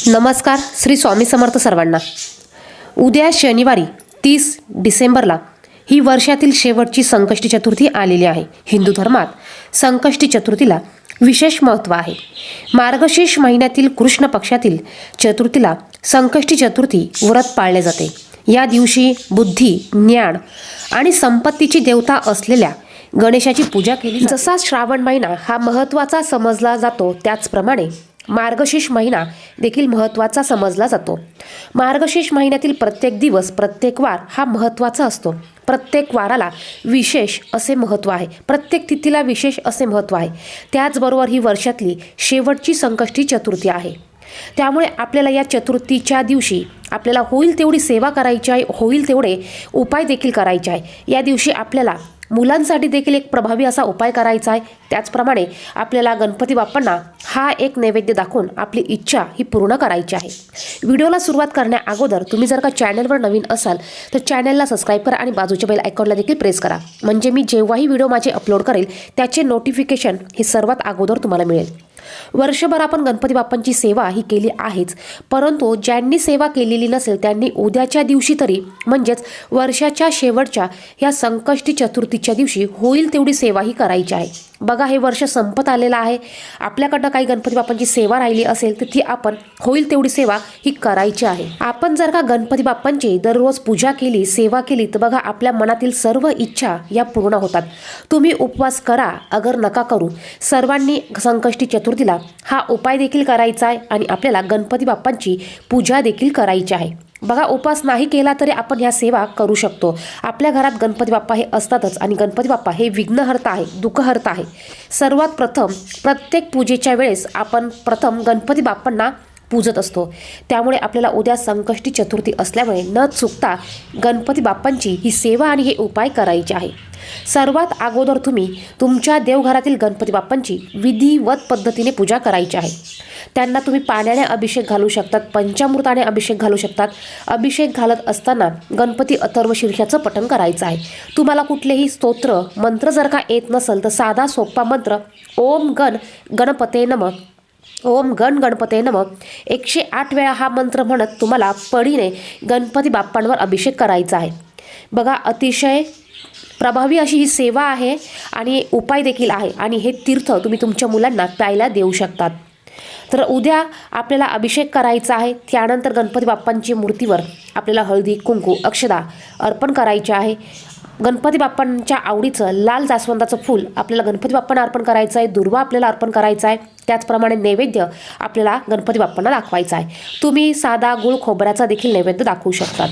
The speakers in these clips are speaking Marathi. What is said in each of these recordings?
नमस्कार. श्री स्वामी समर्थ सर्वांना. उद्या शनिवारी 30 डिसेंबरला ही वर्षातील शेवटची संकष्टी चतुर्थी आलेली आहे. हिंदू धर्मात संकष्टी चतुर्थीला विशेष महत्त्व आहे. मार्गशीर्ष महिन्यातील कृष्ण पक्षातील चतुर्थीला संकष्टी चतुर्थी व्रत पाळले जाते. या दिवशी बुद्धी, ज्ञान आणि संपत्तीची देवता असलेल्या गणेशाची पूजा केली. जसा श्रावण महिना हा महत्त्वाचा समजला जातो, त्याचप्रमाणे मार्गशीर्ष महिना देखील महत्त्वाचा समजला जातो. मार्गशीर्ष महिन्यातील प्रत्येक दिवस, प्रत्येक वार हा महत्त्वाचा असतो. प्रत्येक वाराला विशेष असे महत्त्व आहे. प्रत्येक तिथीला विशेष असे महत्त्व आहे. त्याचबरोबर ही वर्षातली शेवटची संकष्टी चतुर्थी आहे. त्यामुळे आपल्याला या चतुर्थीच्या दिवशी आपल्याला होईल तेवढी सेवा करायची आहे, होईल तेवढे उपाय देखील करायचे आहे. या दिवशी आपल्याला मुलांसाठी देखील एक प्रभावी असा उपाय करायचा आहे. त्याचप्रमाणे आपल्याला गणपती बाप्पांना हा एक नैवेद्य दाखवून आपली इच्छा ही पूर्ण करायची आहे. व्हिडिओला सुरुवात करण्या अगोदर तुम्ही जर का चॅनलवर नवीन असाल तर चॅनलला सबस्क्राईब करा आणि बाजूच्या बेल आयकॉनला देखील प्रेस करा. म्हणजे मी जेव्हाही व्हिडिओ माझे अपलोड करेल त्याचे नोटिफिकेशन हे सर्वात अगोदर तुम्हाला मिळेल. वर्षभर आपण गणपती बाप्पांची सेवा ही केली आहेच, परंतु ज्यांनी सेवा केलेली नसेल त्यांनी उद्याच्या दिवशी तरी, म्हणजेच वर्षाच्या शेवटच्या या संकष्टी चतुर्थीच्या दिवशी होईल तेवढी सेवा ही करायची आहे. बघा, हे वर्ष संपत आलेलं आहे. आपल्याकडनं काही गणपती बाप्पांची सेवा राहिली असेल तर ती आपण होईल तेवढी सेवा ही करायची आहे. आपण जर का गणपती बाप्पांची दररोज पूजा केली, सेवा केली तर बघा आपल्या मनातील सर्व इच्छा या पूर्ण होतात. तुम्ही उपवास करा अगर नका करू, सर्वांनी संकष्टी चतुर्थीला हा उपाय देखील करायचा आहे आणि आपल्याला गणपती बाप्पांची पूजा देखील करायची आहे. बघा, उपवास नाही केला तरी आपण ह्या सेवा करू शकतो. आपल्या घरात गणपती बाप्पा हे असतातच आणि गणपती बाप्पा हे विघ्नहर्ता आहे, दुःखहर्ता आहे. सर्वात प्रथम प्रत्येक पूजेच्या वेळेस आपण प्रथम गणपती बाप्पांना पूजत असतो. त्यामुळे आपल्याला उद्या संकष्टी चतुर्थी असल्यामुळे न चुकता गणपती बाप्पांची ही सेवा आणि हे उपाय करायचे आहे. सर्वात अगोदर तुम्ही तुमच्या देवघरातील गणपती बाप्पांची विधिवत पद्धतीने पूजा करायची आहे. त्यांना तुम्ही पाण्याने अभिषेक घालू शकतात, पंचामृताने अभिषेक घालू शकतात. अभिषेक घालत असताना गणपती अथर्व शीर्षाचं पठण करायचं आहे. तुम्हाला कुठलेही स्तोत्र मंत्र जर का येत नसेल तर साधा सोपा मंत्र ओम गण गणपते नमः, ओम गण गणपते नमः 108 वेळा हा मंत्र म्हणत तुम्हाला पडीने गणपती बाप्पांवर अभिषेक करायचा आहे. बघा, अतिशय प्रभावी अशी ही सेवा आहे आणि उपाय देखील आहे आणि हे तीर्थ तुम्ही तुमच्या मुलांना प्यायला देऊ शकतात. तर उद्या आपल्याला अभिषेक करायचा आहे. त्यानंतर गणपती बाप्पांची मूर्तीवर आपल्याला हळदी, कुंकू, अक्षदा अर्पण करायचे आहे. गणपती बाप्पांच्या आवडीचं लाल जास्वंदाचं फूल आपल्याला गणपती बाप्पांना अर्पण करायचं आहे. दुर्वा आपल्याला अर्पण करायचा आहे. त्याचप्रमाणे नैवेद्य आपल्याला गणपती बाप्पांना दाखवायचा आहे. तुम्ही साधा गुळ खोबऱ्याचा देखील नैवेद्य दाखवू शकतात.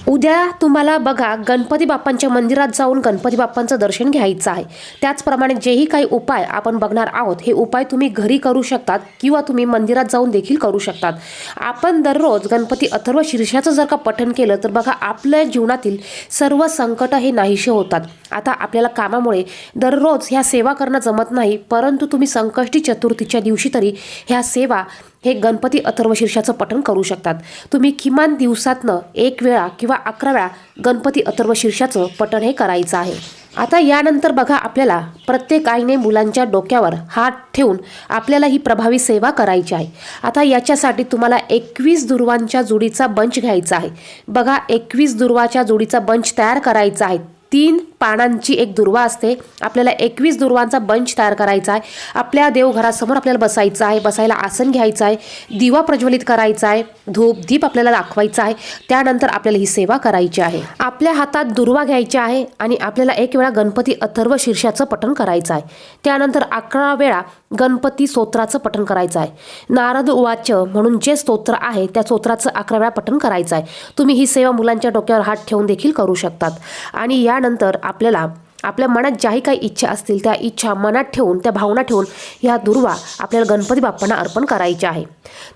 उद्या तुम्हाला बघा गणपती बाप्पांच्या मंदिरात जाऊन गणपती बाप्पांचं दर्शन घ्यायचं आहे. त्याचप्रमाणे जेही काही उपाय आपण बघणार आहोत हे उपाय तुम्ही घरी करू शकतात किंवा तुम्ही मंदिरात जाऊन देखील करू शकतात. आपण दररोज गणपती अथर्व शीर्षाचं जर का पठण केलं तर बघा आपल्या जीवनातील सर्व संकट हे नाहीसे होतात. आता आपल्याला कामामुळे दररोज ह्या सेवा करणं जमत नाही, परंतु तुम्ही संकष्टी चतुर्थीच्या दिवशी तरी ह्या सेवा हे गणपती अथर्व शीर्षाचं पठण करू शकतात. तुम्ही किमान दिवसातनं 1 वेळा किंवा 11 वेळा गणपती अथर्व शीर्षाचं पठण हे करायचं आहे. आता यानंतर बघा आपल्याला प्रत्येक आईने मुलांच्या डोक्यावर हात ठेवून आपल्याला ही प्रभावी सेवा करायची आहे. आता याच्यासाठी तुम्हाला 21 दुर्वांच्या जोडीचा बंच घ्यायचा आहे. बघा, 21 दुर्वाच्या जोडीचा बंच तयार करायचा आहे. 3 पानांची एक दुर्वा असते. आपल्याला 21 दुर्वांचा बंच तयार करायचा आहे. आपल्या देवघरासमोर आपल्याला बसायचं आहे. बसायला आसन घ्यायचं आहे. दिवा प्रज्वलित करायचा आहे. धूप दीप आपल्याला दाखवायचा आहे. त्यानंतर आपल्याला ही सेवा करायची आहे. आपल्या हातात दुर्वा घ्यायची आहे आणि आपल्याला 1 वेळा गणपती अथर्व शीर्षाचं पठण करायचं आहे. त्यानंतर 11 वेळा गणपती स्तोत्राचं पठण करायचं आहे. नारद उवाच म्हणून जे स्तोत्र आहे त्या स्तोत्राचं 11 वेळा पठण करायचं आहे. तुम्ही ही सेवा मुलांच्या डोक्यावर हात ठेवून देखील करू शकतात. आणि यानंतर आपल्याला आपल्या मनात ज्याही काही इच्छा असतील त्या इच्छा मनात ठेवून, त्या भावना ठेवून ह्या दुर्वा आपल्याला गणपती बाप्पांना अर्पण करायच्या आहे.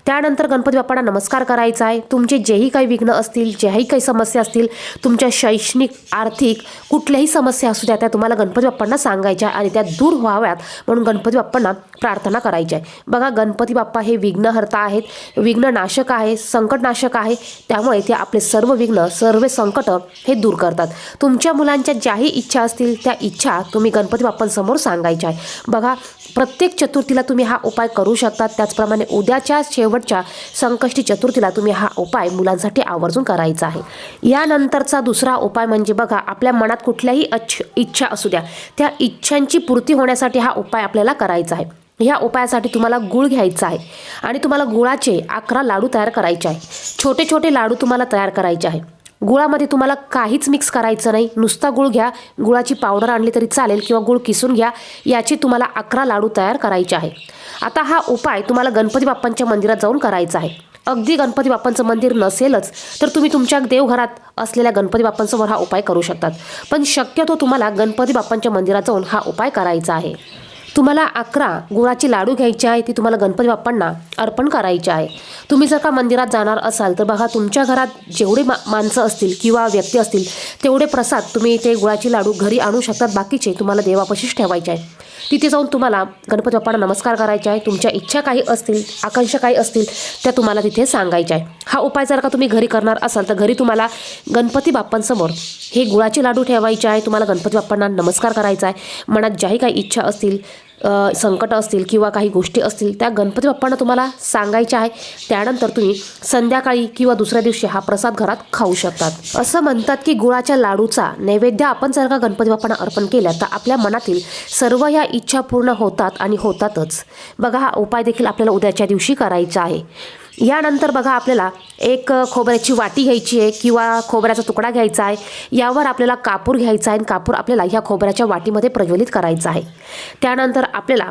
त्यानंतर गणपती बाप्पांना नमस्कार करायचा आहे. तुमचे जेही काही विघ्न असतील, ज्याही काही समस्या असतील, तुमच्या शैक्षणिक, आर्थिक कुठल्याही समस्या असू द्या त्या तुम्हाला गणपती बाप्पांना सांगायच्या आणि त्या दूर व्हाव्यात म्हणून गणपती बाप्पांना प्रार्थना करायची आहे. बघा, गणपती बाप्पा हे विघ्नहर्ता आहेत, विघ्ननाशक आहे, संकटनाशक आहे. त्यामुळे ते आपले सर्व विघ्न, सर्व संकट हे दूर करतात. तुमच्या मुलांच्या ज्याही इच्छा असतील त्या इच्छा तुम्ही गणपती बाप्पांसमोर सांगायच्या आहे। बघा, प्रत्येक चतुर्थीला तुम्ही हा उपाय करू शकता। त्याचप्रमाणे उद्याच्या शेवटच्या संकष्टी चतुर्थीला तुम्ही हा उपाय मुलांसाठी आवर्जून करायचा आहे। यानंतरचा दुसरा उपाय म्हणजे बघा, आपल्या मनात कुठल्याही इच्छा असू द्या, त्या इच्छांची पूर्ती होण्यासाठी हा उपाय आपल्याला करायचा आहे। ह्या उपायासाठी तुम्हाला गूळ घ्यायचा आहे आणि तुम्हाला गुळाचे 11 लाडू तयार करायचे आहे। छोटे छोटे लाडू तुम्हाला तयार करायचे आहे। गुळामध्ये तुम्हाला काहीच मिक्स करायचं नाही, नुसता गूळ घ्या। गुळाची पावडर आणली तरी चालेल किंवा गूळ किसून घ्या। याचे तुम्हाला 11 लाडू तयार करायचे आहे। आता हा उपाय तुम्हाला गणपती बाप्पांच्या मंदिरात जाऊन करायचा आहे। अगदी गणपती बाप्पांचं मंदिर नसेलच तर तुम्ही तुमच्या देवघरात असलेल्या गणपती बाप्पांसमोर हा उपाय करू शकतात, पण शक्यतो तुम्हाला गणपती बाप्पांच्या मंदिरात जाऊन हा उपाय करायचा आहे। तुम्हाला 11 गुळाचे लाडू घ्यायचे आहे, ती तुम्हाला गणपती बाप्पांना अर्पण करायचे आहे। तुम्ही जर का मंदिरात जाणार असाल तर बघा, तुमच्या घरात जेवढे माणसं असतील किंवा व्यक्ती असतील तेवढे प्रसाद तुम्ही ते गुळाचे लाडू घरी आणू शकतात। बाकीचे तुम्हाला देवापाशीच ठेवायचे आहे। तिथे जाऊन तुम्हाला गणपती बाप्पांना नमस्कार करायचे आहे। तुमच्या इच्छा काही असतील, आकांक्षा काही असतील त्या तुम्हाला तिथे सांगायच्या आहे। हा उपाय जर का तुम्ही घरी करणार असाल तर घरी तुम्हाला गणपती बाप्पांसमोर हे गुळाचे लाडू ठेवायचे आहे। तुम्हाला गणपती बाप्पांना नमस्कार करायचा आहे। मनात ज्याही काही इच्छा असतील, संकट असतील किंवा काही गोष्टी असतील त्या गणपती बाप्पांना तुम्हाला सांगायच्या आहे। त्यानंतर तुम्ही संध्याकाळी किंवा दुसऱ्या दिवशी हा प्रसाद घरात खाऊ शकतात। असं म्हणतात की गुळाच्या लाडूचा नैवेद्य आपण जर का गणपती बाप्पांना अर्पण केला तर आपल्या मनातील सर्व या इच्छा पूर्ण होतात आणि होतातच। बघा, हा उपाय देखील आपल्याला उद्याच्या दिवशी करायचा आहे। यानंतर बघा, आपल्याला एक खोबऱ्याची वाटी घ्यायची आहे किंवा खोबऱ्याचा तुकडा घ्यायचा आहे। यावर आपल्याला कापूर घ्यायचा आहे आणि कापूर आपल्याला ह्या खोबऱ्याच्या वाटीमध्ये प्रज्वलित करायचा आहे। त्यानंतर आपल्याला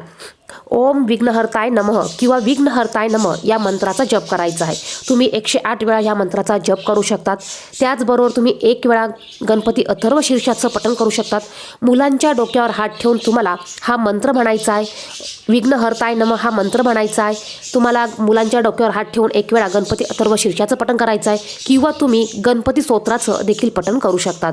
ओम विघ्नहर्ताय नमः किंवा विघ्नहर्ताय नमः या मंत्राचा जप करायचा आहे। तुम्ही 108 वेळा या मंत्राचा जप करू शकतात। त्याचबरोबर तुम्ही 1 वेळा गणपती अथर्व शीर्षाचं पठण करू शकतात। मुलांच्या डोक्यावर हात ठेवून तुम्हाला हा मंत्र म्हणायचा आहे, विघ्नहर्ताय नमः हा मंत्र म्हणायचा आहे। तुम्हाला मुलांच्या डोक्यावर हात ठेवून 1 वेळा गणपती अथर्व शीर्षाचं पठण करायचं आहे किंवा तुम्ही गणपती स्तोत्राचं देखील पठण करू शकतात।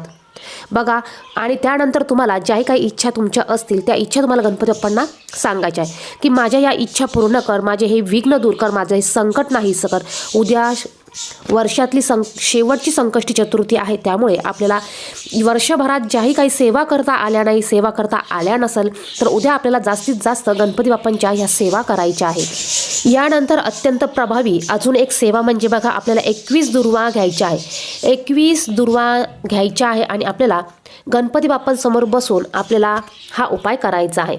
बघा, आणि त्यानंतर तुम्हाला ज्याही काही इच्छा तुमच्या असतील त्या इच्छा तुम्हाला गणपती बाप्पांना सांगायच्या आहे की माझ्या या इच्छा पूर्ण कर, माझे हे विघ्न दूर कर, माझं हे संकट नाहीसं कर। उद्या वर्षातली शेवटची संकष्टी चतुर्थी आहे, त्यामुळे आपल्याला वर्षभरात ज्याही काही सेवा करता आल्या नाही, सेवा करता आल्या नसेल तर उद्या आपल्याला जास्तीत जास्त गणपती बाप्पांच्या ह्या सेवा करायच्या आहेत। यानंतर अत्यंत प्रभावी अजून एक सेवा म्हणजे बघा, आपल्याला 21 दुर्वा घ्यायच्या आहे। 21 दुर्वा घ्यायच्या आहे आणि आपल्याला गणपती बाप्पांसमोर बसून आपल्याला हा उपाय करायचा आहे।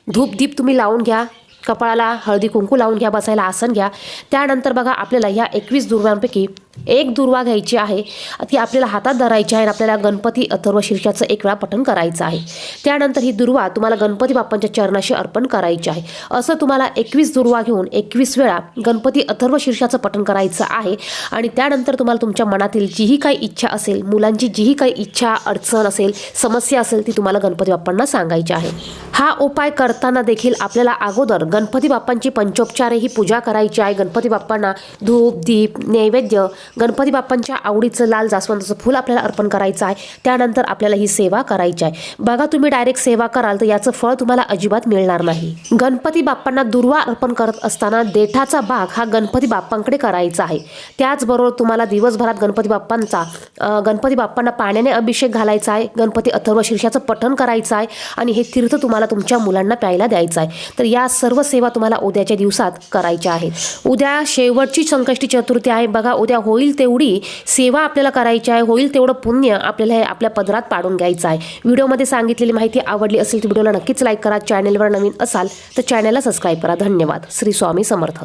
धूप दीप तुम्ही लावून घ्या, कपाळाला हळदी कुंकू लावून घ्या, बसायला आसन घ्या। त्यानंतर बघा, आपल्याला ह्या 21 दुर्वांपैकी एक दुर्वा घ्यायची आहे, ती आपल्याला हातात धरायची आहे आणि आपल्याला गणपती अथर्व शीर्षाचं 1 वेळा पठण करायचं आहे। त्यानंतर ही दुर्वा तुम्हाला गणपती बाप्पांच्या चरणाशी अर्पण करायची आहे। असं तुम्हाला 21 दुर्वा घेऊन 21 वेळा गणपती अथर्व शीर्षाचं पठण करायचं आहे आणि त्यानंतर तुम्हाला तुमच्या मनातील जीही काही इच्छा असेल, मुलांची जीही काही इच्छा, अडचण असेल, समस्या असेल ती तुम्हाला गणपती बाप्पांना सांगायची आहे। हा उपाय करताना देखील आपल्याला अगोदर गणपती बाप्पांची पंचोपचारेही पूजा करायची आहे। गणपती बाप्पांना धूप दीप नैवेद्य, गणपती बाप्पांच्या आवडीचं लाल जास्वंदाचं फूल आपल्याला अर्पण करायचं आहे। त्यानंतर आपल्याला ही सेवा करायची आहे। बघा, तुम्ही डायरेक्ट सेवा कराल तर याचं फळ तुम्हाला अजिबात मिळणार नाही। गणपती बाप्पांना दुर्वा अर्पण करत असताना देठाचा भाग हा गणपती बाप्पांकडे करायचा आहे। त्याचबरोबर तुम्हाला दिवसभरात गणपती बाप्पांना पाण्याने अभिषेक घालायचा आहे, गणपती अथर्व शीर्षाचं पठण करायचं आहे आणि हे तीर्थ तुम्हाला तुमच्या मुलांना प्यायला द्यायचं आहे। तर या सर्व सेवा तुम्हाला उद्याच्या दिवसात करायच्या आहेत। उद्या शेवटची संकष्टी चतुर्थी आहे। बघा, उद्या होईल तेवढी सेवा आपल्याला करायची आहे, होईल तेवढं पुण्य आपल्याला हे आपल्या पदरात पाडून घ्यायचं आहे। व्हिडिओमध्ये सांगितलेली माहिती आवडली असेल तर व्हिडिओला नक्कीच लाईक करा। चॅनलवर नवीन असाल तर चॅनलला सबस्क्राईब करा। धन्यवाद। श्री स्वामी समर्थ।